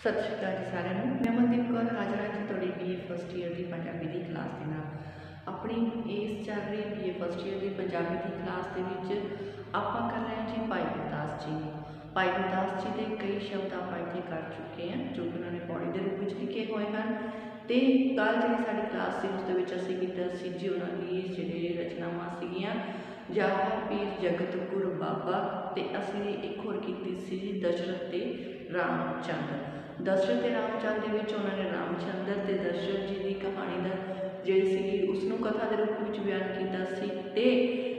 सत श्री अकाल जी सारिਆਂ ਨੂੰ मैं मनदीप कौर हाजिर हाँ जी थोड़ी BA फस्ट ईयर की पंजाबी की क्लास के नाल अपनी इस चल रही BA फस्ट ईयर की पंजाबी की क्लास के आप कर रहे हैं जी भाई गुरदास जी। भाई गुरदास जी के कई शब्द आप इतने कर चुके हैं जो कि उन्होंने पौड़ी के रूप में लिखे हुए हैं। तो कल जी साड़ी क्लास से उसके असी किया जी उन्होंने जी रचनावां सीगियां जाहर पीर जगत गुर बाबा। तो असी एक होर की सी दशरथ ते रामचंद्र। दशरथ ते रामचंद्र के उन्होंने रामचंद्र ते दशरथ जी की कहानी का जी उसनों कथा के रूप में बयान किया।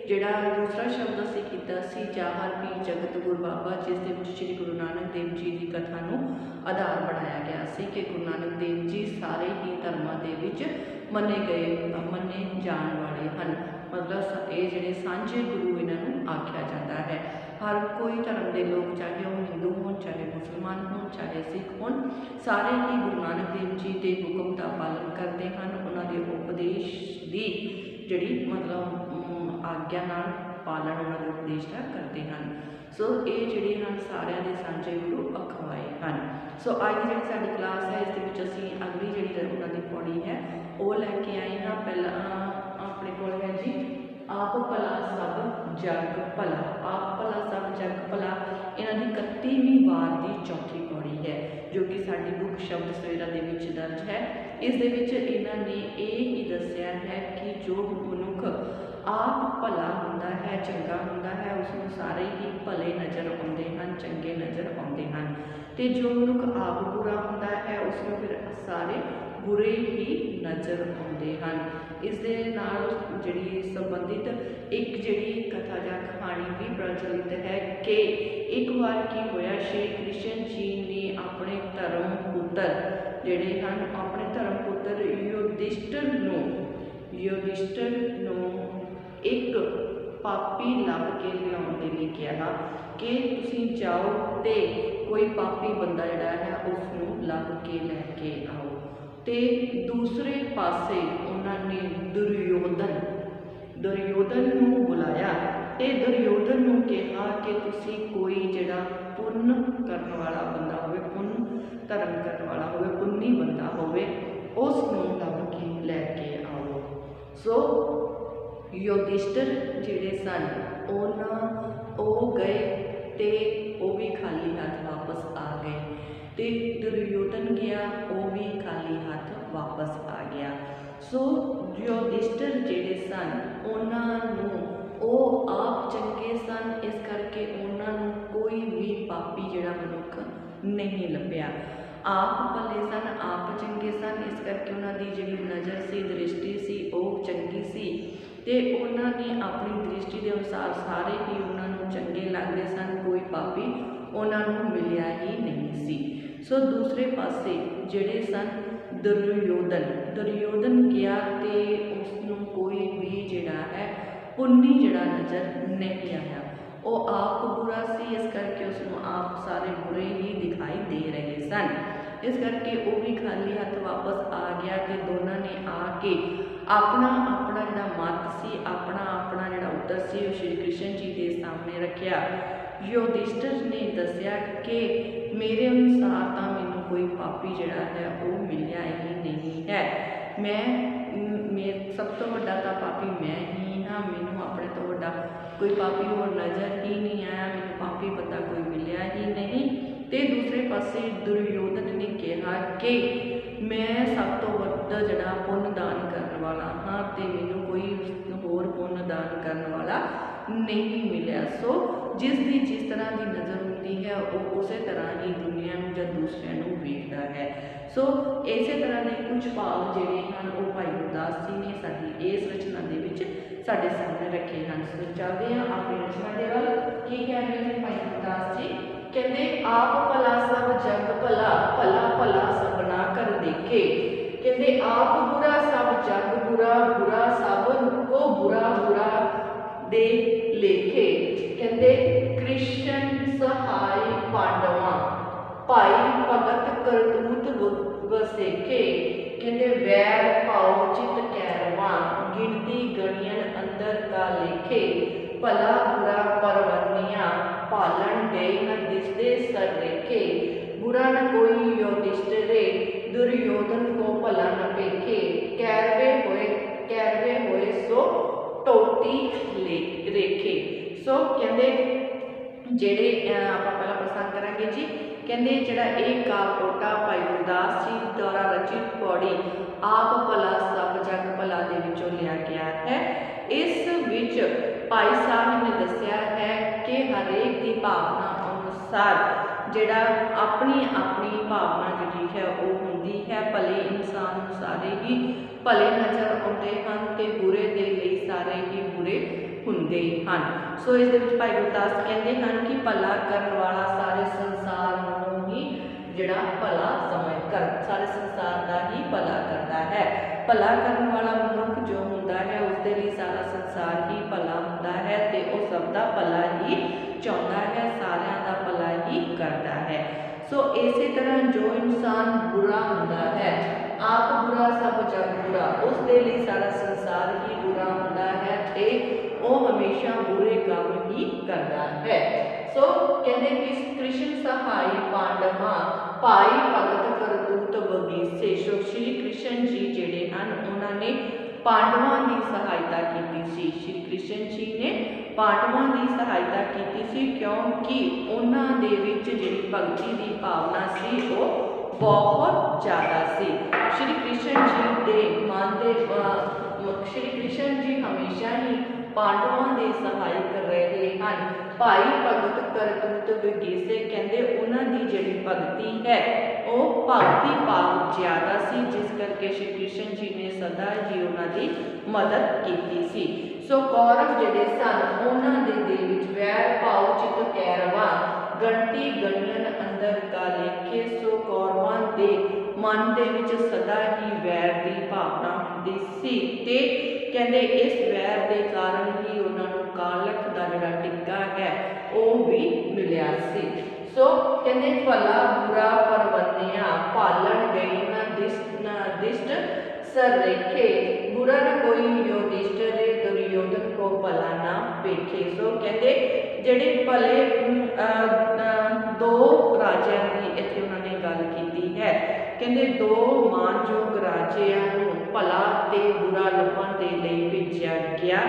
जोड़ा दूसरा शब्द असी किया जाहर पीर जगत गुर बाबा जिस श्री गुरु नानक देव जी की कथा को आधार बनाया गया सी कि गुरु नानक देव जी सारे ही धर्मों के मने जान वाले हैं। मतलब ये जोड़े सांझे गुरु इन्हों आख्या जाता है। हर कोई धर्म के लोग चाहे वह हिंदू हो चाहे मुसलमान हो चाहे सिख हो सारे ही गुरु नानक देव जी के हुक्म का पालन करते हैं। उन्होंने उपदेश की जी मतलब आज्ञा नाल पालन उन्होंने उपदेश का करते हैं। सो ये जोड़े हैं सारे के सांझे गुरु अखवाए हैं। सो अज की जी साडी क्लास है इस असी अगली जी उन्होंने पौड़ी है वो लैके आए हैं। पहला अपने को है जी आप भला सब जग भला। आप भला सब जग भला इन्हों की 31वीं वार की चौथी पौड़ी है जो कि साडी बुक शब्द सवेरा दे विच दर्ज है। इस दे विच इन्होंने यही दसिया है कि जो मनुख आप भला होंदा है चंगा होंदा है उसनूं सारे ही भले नज़र आउंदे हैं चंगे नज़र आउंदे हैं। तो जो मनुख आप बुरा होंदा है उसनूं फिर सारे बुरे ही नज़र आउंदे हैं। इस दे नाल जिहड़ी संबंधित एक जिहड़ी कथा या कहानी भी प्रचलित है कि एक बार की होया श्री कृष्ण जी ने अपने धर्म पुत्र जिहड़े हैं अपने धर्म पुत्र युधिष्ठिर नूं एक पापी लभ के लियाउण दे लई कहा कि तुसीं जाओ तो कोई पापी बंदा जिहड़ा है उसनूं लभ के लैके आओ। तो दूसरे पासे उन्होंने दुर्योधन नूं बुलाया तो दुर्योधन नूं कहा कि तुसीं कोई जिहड़ा पुण्य करने वाला बंदा होवे पुण्य धर्म करने वाला होवे पुन्नी बंदा होवे उसनूं लभ के लैके आओ। सो युधिष्ठिर जिहड़े सन ओ गए तो वो भी खाली हाथ वापस आ गए। तो दुर्योधन गया वो भी खाली हाथ वापस आ गया। सो युधिष्ठिर जिहड़े सन उन्होंने वो आप चंगे सन इस करके उन्होंने कोई भी पापी जिहड़ा मनुख नहीं लभ्या। आप भले सन आप चंगे सन इस करके उन्होंने जिहड़ी नज़र सी दृष्टि सी वो चंगी सी। तो उन्होंने अपनी दृष्टि के अनुसार सारे ही उन्होंने चंगे लगते सन कोई पापी उन्होंने मिलिया ही नहीं सी। सो दूसरे पासे जिहड़े सन दुर्योधन गया तो उसनों कोई भी जिहड़ा है पुन्नी जिहड़ा नज़र नहीं आया। वो आप बुरा सी इस करके उसनों आप सारे बुरे ही दिखाई दे रहे सन। इस करके वो भी खाली हाथ वापस आ गया। तो दोनों ने आके अपना जिहड़ा मत सी अपना जिहड़ा उत्तर सी श्री कृष्ण जी के सामने रखा। युधिष्ठिर ने दसिया कि मेरे अनुसार तो मैनूं कोई पापी जिहड़ा है वो मिलिया ही नहीं है। मैं सब तो वड्डा तो पापी मैं ही हाँ मैनूं अपने तो वड्डा कोई पापी होर नज़र ही नहीं आया मैनूं पापी बंदा कोई मिलिया ही नहीं। तो दूसरे पासे दुर्योधन ने कहा कि मैं सब तो वड्डा जिहड़ा पुण्य दान करने वाला हाँ तो मैनूं कोई होर पुण्य दान करने वाला नहीं मिलिया। सो जिसकी जिस तरह की नज़र होती है वो उस तरह ही दुनिया में या दूसरों को वेखता है। सो इस तरह के कुछ भाव जोड़े हैं वो भाई गुरदास जी ने साडी इस रचना के साढ़े सामने रखे हैं। सो चलते हैं अपनी रचना के वाल की कह रहे हैं भाई गुरदास जी कहते आप भला सब जग भला भला भला सबना कर देखे। कहते आप बुरा सब जग बुरा बुरा सब को बुरा बुरा दे लेखे। कहते कृष्ण सहाय पांडवा भाई भगत करतूत वसेखे। कहते वैर भाव चित कैरवा गिनती गणियन अंदर का लेखे। भला बुरा परवनिया पालन गए न दिसदे सर रेखे। बुरा न कोई युधिष्ठिरे दुर्योधन को भला न पेखे कैरवे होए सो टोटी रेखे। सो कहते जेड़े आप पहला प्रसंग करांगे जी, कहते जिहड़ा एक काव टोटा भाई गुरदास जी द्वारा रचित पौड़ी आप भला सब जग भला दे विचों लिया गया है। इस विच भाई साहब ने दस्या है कि हरेक की भावना अनुसार जिहड़ा अपनी अपनी भावना जिहड़ी है वो हुंदी है। भले इंसान सारे ही भले नज़र आउंदे हन ते बुरे दे लई सारे ही बुरे हुंदे हन। सो इस दे विच भाई गुरदास कहते हैं कि भला करने वाला सारे संसार नूं ही जिहड़ा भला समझ कर सारे संसार का ही भला करता है। भला करने वाला मनुख जो हुंदा है उसके लिए सारा संसार ही भला हुंदा है ते वो सब दा भला ही चाहुंदा है, सारियां दा भला ही करता है। सो इसी तरह जो इंसान बुरा हुंदा है, आप बुरा सब जग बुरा, उसके लिए सारा संसार ही बुरा हुंदा है ते वो हमेशा बुरे काम ही करता है। सो कहते कि कृष्ण सहाय पांडवा भाई भगत करतूत बगीसे। सो श्री कृष्ण जी जिहड़े हन उन्होंने पांडवां की सहायता की सी। श्री कृष्ण जी ने पांडवां की सहायता की सी क्योंकि उन्हां दे विच जिहड़ी भगती की भावना सी वो बहुत ज़्यादा सी। श्री कृष्ण जी दे मन दे श्री कृष्ण जी हमेशा ही पांडवां दे सहाय कर रहे हैं। भाई भगत करतूत बगीसे कहते उन्होंने की जिहड़ी भगती है वो भगती भाव ज़्यादा सी, जिस करके श्री कृष्ण जी ने सदा ही उन्होंने मदद की सी। सो कौरव जिहड़े सन उन्होंने दे दिल विच वैर भाव चित कैरवा गणती गणियन अंदर का लेखे। सो कौरवां दे मन दे विच सदा ही वैर की भावना हुंदी सी ते कहते इस वैर के कारण ही उन्होंने कालख का जिहड़ा टिक्का है वो भी मिलिया सी। सो कहते भला बुरा परवन्निया पालन गई न दिष्ट सररेखे बुरा न कोई युधिष्ठिरे दुर्योधन को भला ना पेखे। सो कहते जिहड़े भले दो राजियां की इत्थे उन्होंने गल की है। कहते दो मानयोग राजियां नूं भला ते बुरा लभण दे लई भेजिया गया।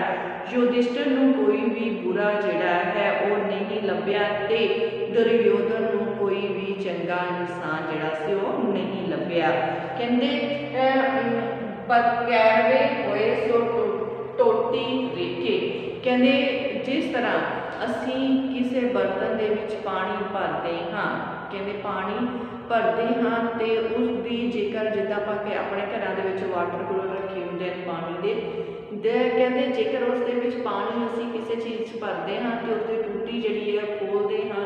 युधिष्ठिर नूं कोई भी बुरा जिहड़ा है वो नहीं लभ्या ते दुर्योधन नूं कोई भी चंगा इंसान जिहड़ा सी वो नहीं लभ्या। कहते कैरवे होए सो टोटी रेखे। कहते जिस तरह असी किसी बर्तन दे विच पानी भरते हाँ, कहते पानी भरते हाँ तो उसकी जेकर जिदा आप अपने घर के वाटर कूलर रखे होंगे पानी के कहते जेकर उस पानी असी किसी चीज़ भरते हाँ तो उसकी टूटी जी है खोलते हाँ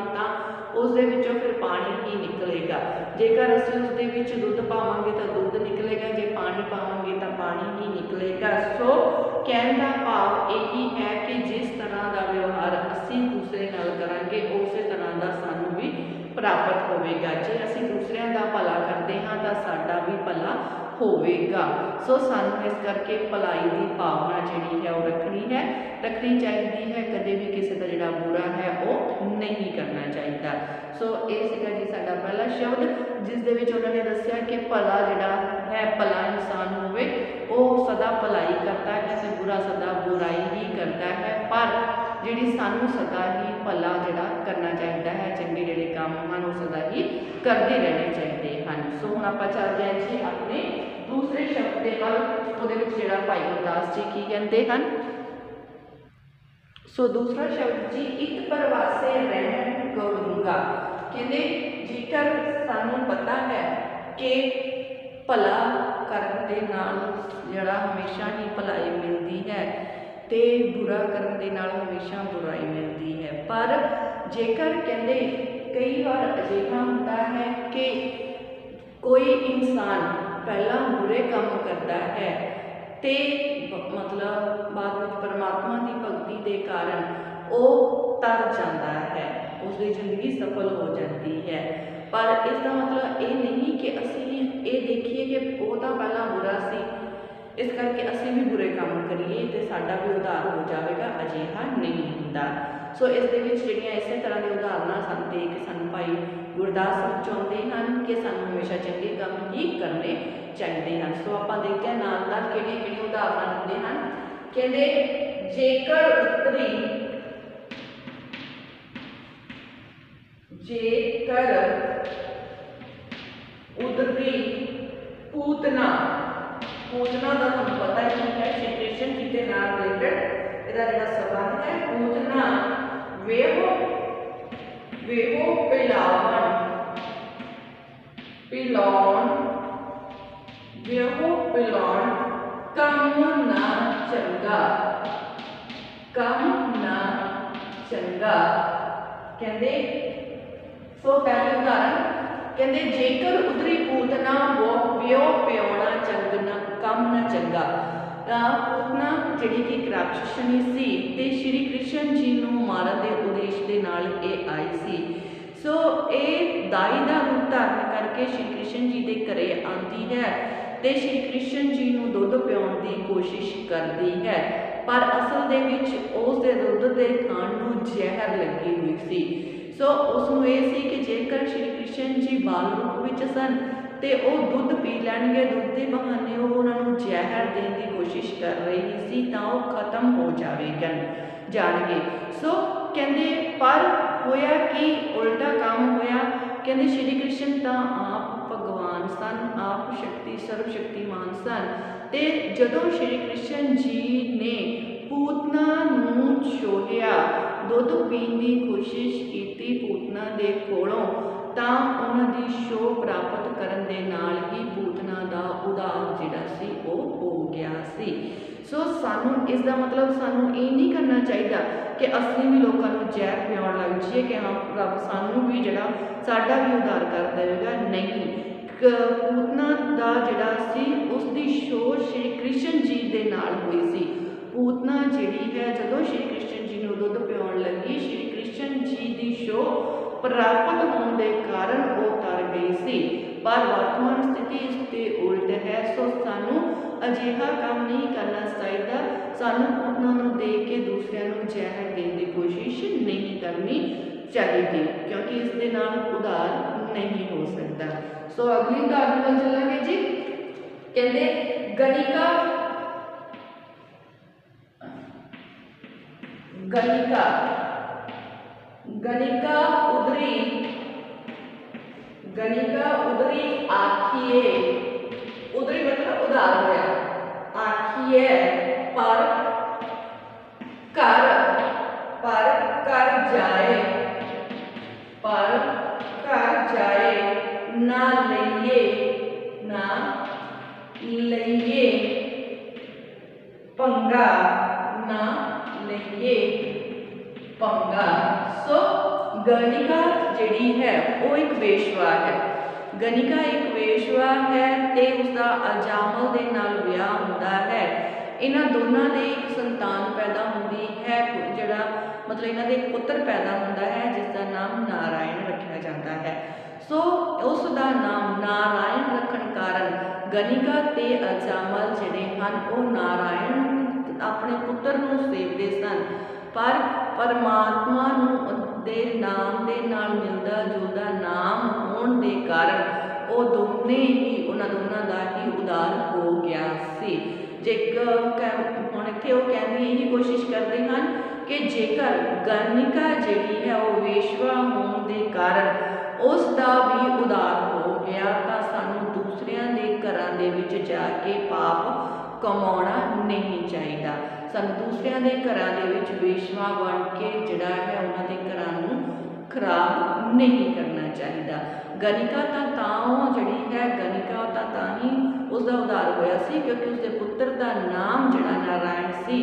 तो उस फिर पानी ही निकलेगा। जेकर असी उस दुध पावे तो दुध निकलेगा, जे पानी पावे तो पानी ही निकलेगा। सो कहने का भाव यही है कि जिस तरह का व्यवहार असी दूसरे नाल करांगे उस तरह का सानू भी प्राप्त होगा। जे असी दूसरों का भला करते हाँ तो साडा भी भला होगा। सो सानू इस करके भलाई की भावना जी है वो रखनी चाहिए है। कदे भी किसी का जोड़ा बुरा है वो नहीं करना चाहिए। सो ये जी साडा पहला शब्द जिस दे विच उन्होंने दस्या कि भला जोड़ा है भला इंसान होवे वो सदा भलाई करता है तो बुरा सदा बुराई ही करता है। पर जी सानू सदा ही भला जोड़ा करना चाहिए है, चंगे जोड़े काम हैं वो सदा ही करते रहने चाहिए हैं। सो हुण आपां चलते हैं जी अपने दूसरे शब्द के नाल, उहदे विच जिहड़ा भाई गुरदास जी की कहते हैं। सो दूसरा शब्द जी एक परवासे रहन करूँगा। कहते जेकर सानू पता है कि भला करन दे नाल जिहड़ा हमेशा ही भलाई मिलती है तो बुरा करन दे नाल हमेशा बुराई मिलती है। पर जेकर कहते कई बार अजिहा होता है कि कोई इंसान पहला बुरे काम करता है तो मतलब बाद में परमात्मा की भगती के कारण वो तर जाता है, उसकी जिंदगी सफल हो जाती है। पर इसका मतलब ये नहीं कि असी ये देखिए कि वो तो पहला बुरा सी इस करके असी भी बुरे काम करिए तो साडा भी उधार हो जाएगा, अजिहा नहीं होता। सो इस दे विच जिहड़ियां इस तरह की उदाहरणा ਸਾਨੂੰ ਦੇਖ ਕੇ ਸਾਨੂੰ ਭਾਈ ਗੁਰਦਾਸ ਸਾਹਿਬ ਚਾਹੁੰਦੇ ਹਨ ਕਿ ਸਾਨੂੰ ਹਮੇਸ਼ਾ ਚੰਗੇ ਕੰਮ ਹੀ ਕਰਨੇ ਚਾਹੀਦੇ ਹਨ। ਸੋ ਆਪਾਂ ਦੇਖਦੇ ਨਾਲ ਨਾਲ ਕਿਹੜੀਆਂ ਉਦਾਹਰਨਾਂ ਦਿੰਦੇ ਹਨ। ਕਹਿੰਦੇ ਜੇਕਰ ਉਤਰੀ पूतना पूतना का तुम पता ही है श्री कृष्ण जी के नाम रिलेटेड इधर का संबंध है। पूतना वेहो वेहो पिलावन पिलौन वेहो पिलौन कम ना चंगा कहते सो पहले उदाहरण कहते जेकर उतरी पूतना वो प्यो प्योना चंगना कम न चंगा। पूतना जिहड़ी कि एक राक्षसनी सी ते श्री कृष्ण जी नूं मारन दे उद्देश दे नाल ये आई सी। सो ये दाई दा रूप धारण करके श्री कृष्ण जी दे घरे आती है ते श्री कृष्ण जी नूं दुध पिआउण दी कोशिश करती है, पर असल दे विच उस दे दुध दे खाण नूं जहर लगी हुई सी। सो उसनूं ये सी कि जेकर श्री कृष्ण जी बाल रूप विच सन ते वो दुध पी लैणगे, दुध के बहाने वो उन्होंने जहर देने की कोशिश कर रही सी तां वो खत्म हो जाणगे। सो कहते पर होया कि उल्टा काम होया। कहते श्री कृष्ण तां आप भगवान सन, आप सर्वशक्तिमान सन ते जदों श्री कृष्ण जी ने पूतना नूं छोड़िया दुध पीण की कोशिश की पूतना दे कोलों तां उन्हां दी शो प्राप्त करन दे नाल ही पूतना दा उधार जिहड़ा सी वो हो गया सी। सो सानू इसका मतलब सानू ये नहीं करना चाहिए कि असीं भी लोगों को जहर पिआउण लग जाइए कि हाँ रब सानू भी जिहड़ा साडा भी उधार कर देगा। नहीं, पूतना दा जिहड़ा सी उसकी शो श्री कृष्ण जी दे नाल हुई सी। पूतना जिहड़ी है जदों श्री कृष्ण जी नूं दुध पिआउण लगी, श्री कृष्ण जी की शो प्राप्त होने के कारण वो तर गई सी, पर वर्तमान स्थिति इसके उल्ट है। सो सानू अजिहा काम नहीं करना चाहिए, सानू पूतना नूं देख के दूसरिਆਂ ਨੂੰ ਜ਼ਹਿਰ देने की कोशिश नहीं करनी चाहिए क्योंकि इस दे नाल उधार नहीं हो सकता। सो अगली उदाहरण पर चलांगे जी। कहते गणिका गणिका गणिका उदरी आखिए, उदरी मतलब उधार होया, आखिए पर कर जाए ना लइए पंगा ना लइए पंगा। सो गणिका जिहड़ी है वो एक वेश्वा है। गणिका एक वेश्वा है ते उसका अजामल दे नाल विआह हुंदा है। इन्हां दोनों दे एक संतान पैदा होंदी है, जिहड़ा मतलब इन्हां दे एक पुत्र पैदा हुंदा है जिसका नाम नारायण रखा जाता है। सो उसका नाम नारायण रखण कारण गणिका ते अजामल जिहड़े हन वो नारायण अपने पुत्र नूं सेवदे सन, पर परमात्मा दे नाम दे नाल मिलदा जुलदा नाम होने के कारण वो दोने ही उन्हां दोनों का ही उधार हो गया सी। जेकर हुण इत्थे वो कहने यही कोशिश करते हैं कि जेकर गणिका जिहड़ी है वो वेश्वा होने के कारण उसका भी उधार हो गया तो सानू दूसरिਆਂ ਦੇ घरां दे विच जाके पाप कमाउणा नहीं चाहिए। सानू दूसरिਆਂ ਦੇ घरां दे विच वेश्वा बन के जिहड़ा है उन्हां दे घरां नूं खराब नहीं करना चाहिए। गणिका तां जिहड़ी है गणिका तां ही उसका उधार होया सी क्योंकि उसके पुत्र का नाम जिहड़ा नारायण सी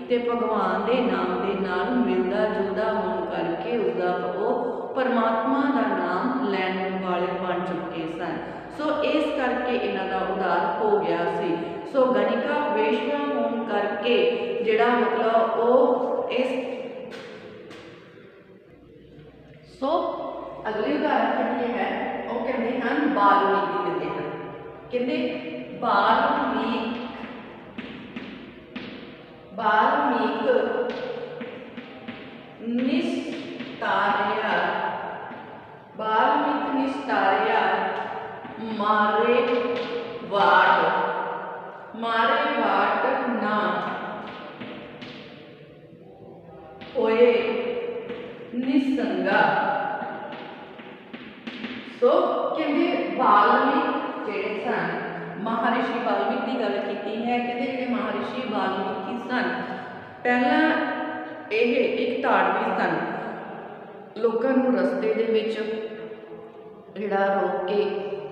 ते भगवान के नाम के नाल मिलदा जुलदा होने करके उसका वो परमात्मा का नाम लैण वाले बन चुके सन। सो इस करके इन्हां दा उधार हो गया सी। सो गणिका वेश्या होने करके जिहड़ा मतलब वो इस सो अगली उदाहरण जिहड़ी है वो कहते हैं बाल्मीकि दिंदे हैं। कहते बाल्मीक निस्तारया संगा। सो कहते वाल्मीकि जेडे सन, महारिषि वाल्मीकि की गल की है। कहते जो महारिषि वाल्मीकि सन पहला ये एक धाड़वी सन, लोगों को रस्ते दे विच जिहड़ा रोक के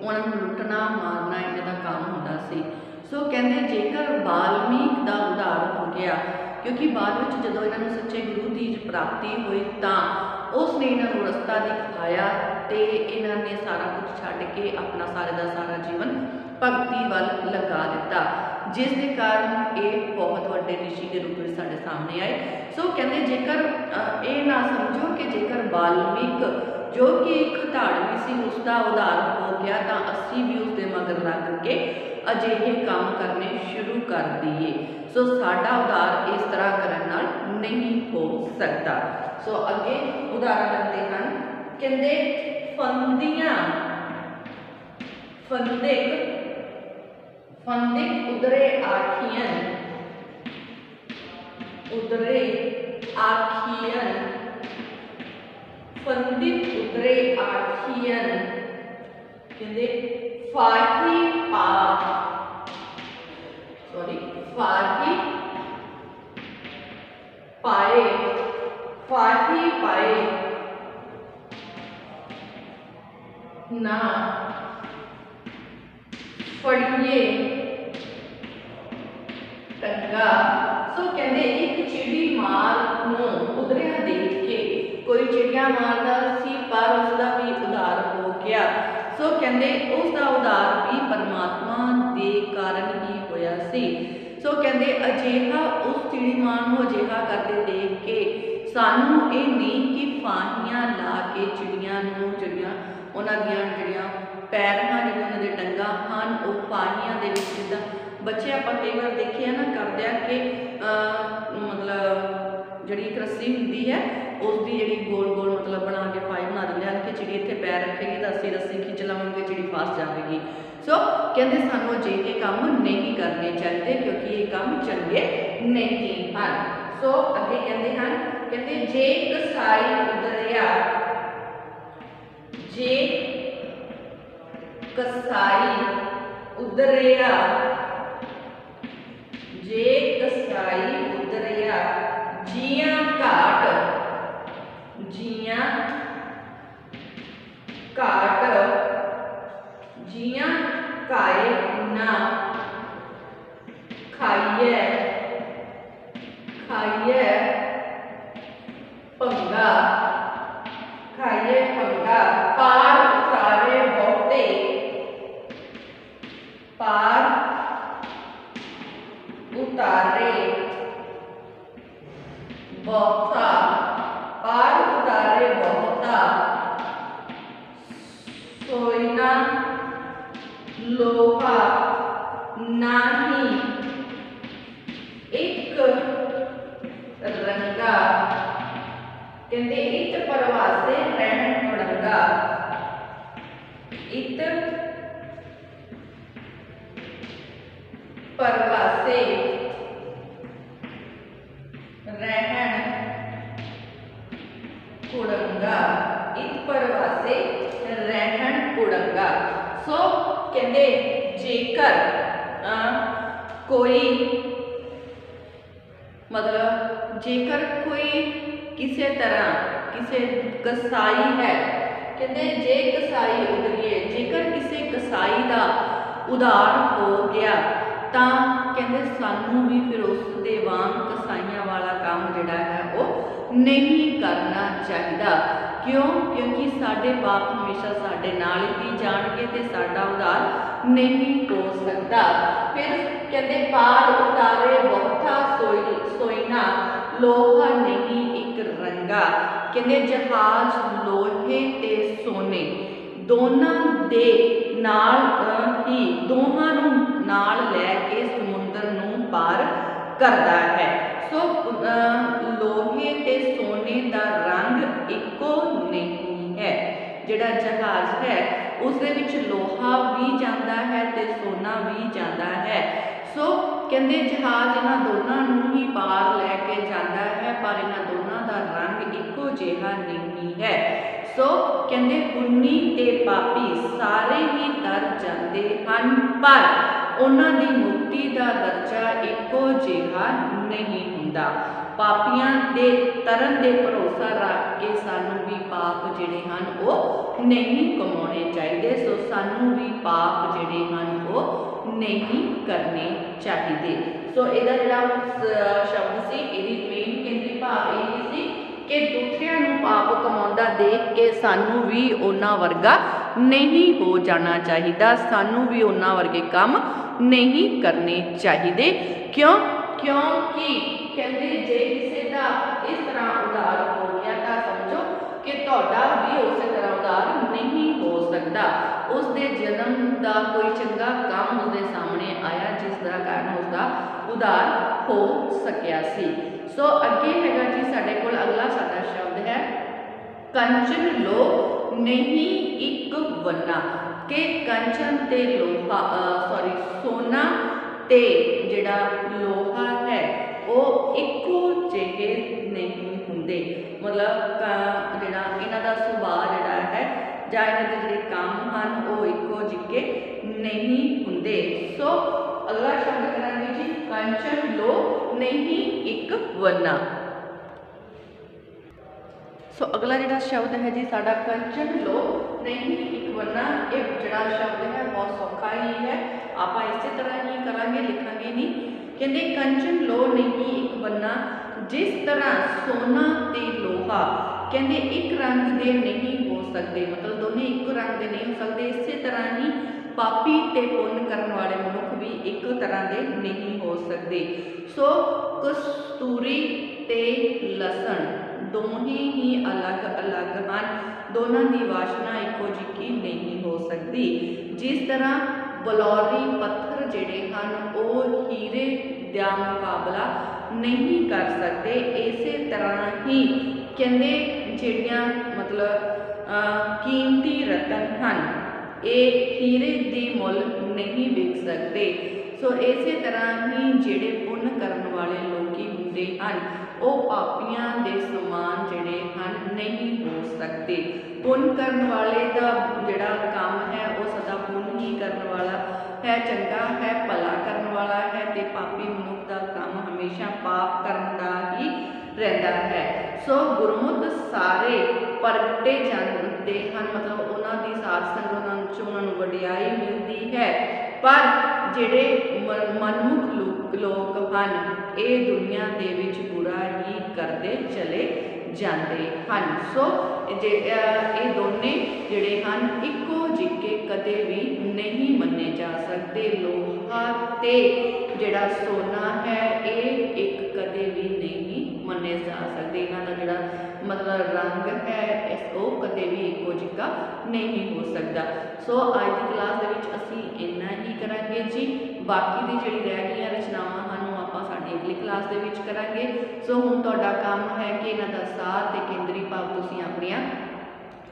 उन्होंने लुटना मारना इन्हां दा काम हुंदा सी। सो कहते जेकर वाल्मीकि का उद्धार हो गया, क्योंकि बाद में जदों इन्होंने सच्चे गुरु की प्राप्ति हुई तो उसने इन्होंने रस्ता दिखाया तो इन्होंने सारा कुछ छड्ड के अपना सारे का सारा जीवन भगती वाल लगा दिता, जिस दे कारण ये बहुत वड्डे ऋषि के रूप में साडे सामने आए। सो कहते जेकर ये ना समझो कि जेकर वाल्मीकि जो कि एक धाड़वी सी उसका उद्धार हो गया तो असी भी उसके मगर लग के अजिहे काम करने शुरू कर दिए। सो साडा उद्धार इस तरह करने नाल नहीं हो सकता। सो अगे उदाहरण लगते हैं, कहते फंदियां फंदिक फंदिक उदरे आखियन उदरे आखियन फंदिक उदरे आखियन कहते फाही पा सॉरी फाही पाए फाही पाए ना फड़िए टंगा। सो कहते एक चिड़ी मार नूं उदरिया देख के, कोई चिड़िया मारदा सी पर उसका भी उद्धार हो गया। सो कहते उसका उद्धार भी परमात्मा दे कारण ही होया सी। सो कहते अजिहा उस चिड़ी मां नूं अजिहा करते देख के सानू ये नहीं कि फाहियां ला के चिड़ियां नूं जिहड़ियां उन्हां दियां जिहड़ियां पैर हैं जिहड़ियां उन्हां दे डंगा हैं वो फाहियां दे विच जिद्दां बच्चे आपां कई बार देखे ना करदे आ कि मतलब जिहड़ी एक रस्सी हुंदी है उसकी जिहड़ी गोल गोल मतलब बना के फाही बना दिंदे हैं कि चिड़ी इत्थे पैर रखेगी तो असीं रस्सी खिंच लवांगे, चिड़ी फस जाएगी। सो कहते सानू अजिहे काम नहीं करने चाहिए क्योंकि ये काम चंगे नहीं हैं। सो अगे कहते हैं, कहते जे कसाई उदरिया जे कसाई उदरिया जे कसाई उदरिया जियां घाट जियां घाट जियां काए ना खाइए खाइए पंगा खाइए पंगा पार उतारे बहुते पार उतारे बहुता पार उतारे बहुता सोइना लोहा नाही एक रंगा। कहते इत परवासे रहन पड़ंगा इत परवासे रहन कुड़ंगा इत परवासे रहन कुड़ंगा। सो कहते जेकर कोई मतलब जेकर कोई किसी तरह किसी कसाई है, कहते जे कसाई उदरिए जेकर किसी कसाई का उद्धार हो गया तो कहते सानू भी फिर उस दे वांग कसाइयां वाला काम जिहड़ा है वो नहीं करना चाहिए। क्यों? क्योंकि साडे पाप हमेशा साडे नाल ही जाणगे ते साडा उद्धार नहीं हो सकता। फिर कहते पार उतारे बहुता सोइना लोहा नहीं एक रंगा। कहते जहाज लोहे ते सोने दोनों दे नाल ही दोहां नूं नाल लैके समुद्र नूं पार करता है। सो लोहे ते सोने का रंग इको नहीं है। जिहड़ा जहाज है उस दे विच लोहा भी जाता है ते सोना भी जाता है। सो कहते जहाज इन्हां दोनों नूं ही पार लैके जाता है, पर इन्हां दोनों का रंग इको जिहा नहीं है। सो कहते पुन्नी ते पापी सारे ही तर जाते हैं, पर उन्हां दी मुक्ति का दर्जा एको जिहा नहीं हुंदा। पापियां दे तरन दे भरोसा रख के सानू भी पाप जिहड़े हन वो नहीं कमाने चाहिए। सो सानू भी पाप जिहड़े हन वो नहीं करने चाहिए। सो इहदा जिहड़ा शब्द सी इहदी मेन केंद्री भाव यही सी कि दूसरिਆਂ ਨੂੰ पाप कमाਉਂਦਾ देख के सानू भी उन्हां वर्गा नहीं हो जाना चाहिए, सानू भी उन्हां वर्गे काम नहीं करने चाहिए। क्यों? क्योंकि कहते जे किसी का इस तरह उधार हो गया तो समझो कि तुहाडा भी उस तरह उधार नहीं हो सकता। उसके जन्म का कोई चंगा काम उसके सामने आया जिसका कारण उसका उधार हो सकिया सी। सो अगे हैगा जी साडे कोल अगला साडा शब्द है कंचन लो नहीं एक वन्ना। के कंचन ते लोहा सोना ते जिहड़ा लोहा है वो इक्को जिहे नहीं हुंदे। मतलब जिहड़ा इन्हां दा सुभाव जिहड़ा है जां इन्हां दे जिहड़े काम हन वो इक्को जिहे नहीं हुंदे। सो अगला शब्द करांगे जी कंचन लो नहीं एक वन्ना। सो अगला जिहड़ा शब्द है जी साडा कंचन लो नहीं एक वन्ना। ये जिहड़ा शब्द है बहुत सौखा ही है, आप इस तरह ही करांगे लिखांगे नहीं। कहते कंचन लो नहीं एक वन्ना जिस तरह सोना ते लोहा कहते एक रंग दे नहीं हो सकते, मतलब दोनों एक रंग दे नहीं हो सकते। इस तरह ही पापी ते पुण्य करने वाले मनुख भी एक तरह के नहीं हो सकते। सो कस्तूरी ते लसन दोहे ही अलग अलग हैं, दोनों की वासना एको जिही नहीं हो सकती। जिस तरह बलौरी पत्थर जिहड़े हैं वो हीरे का मुकाबला नहीं कर सकते, इस तरह ही कहते जिहड़ियां मतलब कीमती रतन हैं ये हीरे के मुल नहीं विक सकते। सो इस तरह ही जिहड़े पुण्य करने वाले लोग हुंदे हैं वो पापियां दे समान जिहड़े हैं नहीं हो सकते। पुण्य करने वाले का जिहड़ा काम है वो सदा पुण्य ही करने वाला है, चंगा है, भला करने वाला है। ते पापी मनुख का काम हमेशा पाप करने का ही रहता है। सो गुरमुत सारे प्रगटे जाते हैं, मतलब उन्होंने साध संगत उन्होंने वडियाई मिलती है, पर जिहड़े मनमुख लोग हैं ये दुनिया के विच बुरा ही करते चले जाते हैं। सो ये दोने जिहड़े हैं इक्को जिहे कदे भी नहीं मन्ने जा सकते। लोहा ते जिहड़ा सोना है ये एक कदे भी नहीं मन्ने जा सकते। इन्हां दा जिहड़ा मतलब रंग है वो कदे भी इक्को जिहा नहीं हो सकता। सो अज की क्लास दे विच असीं इन्ना ही करांगे जी। बाकी दी जिहड़ी रह गईयां रचनावां हन ओह आपां साडी अगली क्लास दे विच करांगे। सो हुण तुहाडा काम है कि इन्हां दा सार ते केंद्री भाव तुसीं अपणीआं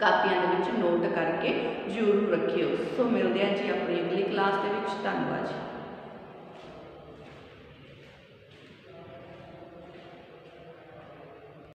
कापियां दे विच नोट करके जरूर रखियो। सो मिलदे हां जी अपनी अगली क्लास दे विच। धन्नवाद जी।